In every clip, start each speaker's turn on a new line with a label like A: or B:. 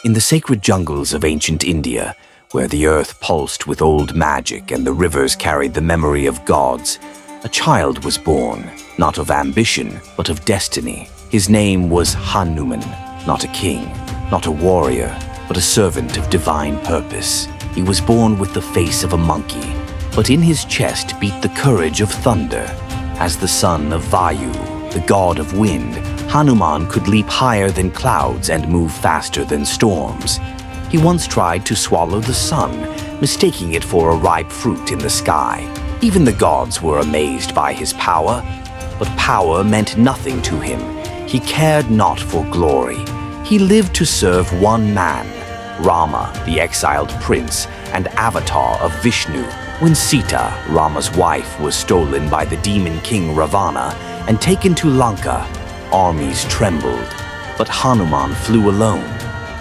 A: In the sacred jungles of ancient India, where the earth pulsed with old magic and the rivers carried the memory of gods, a child was born, not of ambition, but of destiny. His name was Hanuman, not a king, not a warrior, but a servant of divine purpose. He was born with the face of a monkey, but in his chest beat the courage of thunder. As the son of Vayu, the god of wind, Hanuman could leap higher than clouds and move faster than storms. He once tried to swallow the sun, mistaking it for a ripe fruit in the sky. Even the gods were amazed by his power, but power meant nothing to him. He cared not for glory. He lived to serve one man, Rama, the exiled prince and avatar of Vishnu. When Sita, Rama's wife, was stolen by the demon king Ravana and taken to Lanka, armies trembled. But Hanuman flew alone,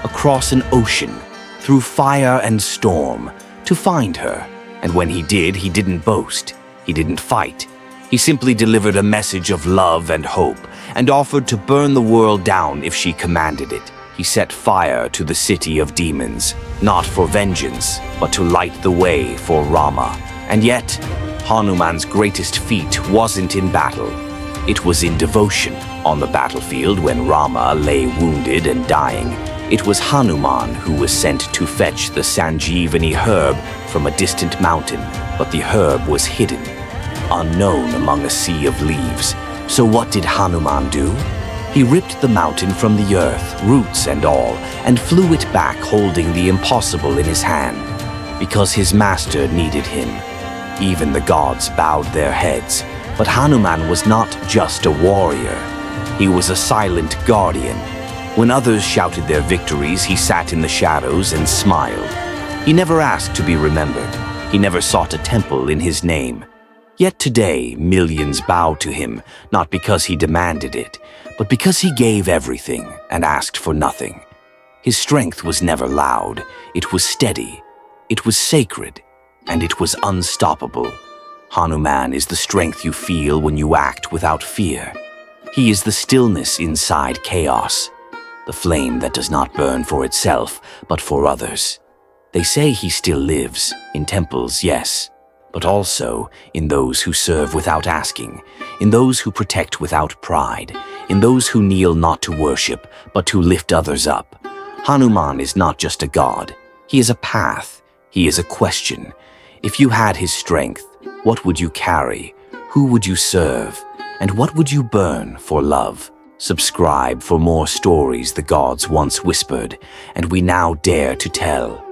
A: across an ocean, through fire and storm, to find her. And when he did, he didn't boast. He didn't fight. He simply delivered a message of love and hope, and offered to burn the world down if she commanded it. He set fire to the city of demons, not for vengeance, but to light the way for Rama. And yet, Hanuman's greatest feat wasn't in battle. It was in devotion. On the battlefield, when Rama lay wounded and dying, it was Hanuman who was sent to fetch the Sanjeevani herb from a distant mountain, but the herb was hidden, unknown among a sea of leaves. So what did Hanuman do? He ripped the mountain from the earth, roots and all, and flew it back holding the impossible in his hand, because his master needed him. Even the gods bowed their heads, but Hanuman was not just a warrior. He was a silent guardian. When others shouted their victories, he sat in the shadows and smiled. He never asked to be remembered. He never sought a temple in his name. Yet today, millions bow to him, not because he demanded it, but because he gave everything and asked for nothing. His strength was never loud. It was steady. It was sacred. And it was unstoppable. Hanuman is the strength you feel when you act without fear. He is the stillness inside chaos, the flame that does not burn for itself, but for others. They say he still lives, in temples, yes, but also in those who serve without asking, in those who protect without pride, in those who kneel not to worship, but to lift others up. Hanuman is not just a god. He is a path. He is a question. If you had his strength, what would you carry? Who would you serve? And what would you burn for love? Subscribe for more stories the gods once whispered, and we now dare to tell.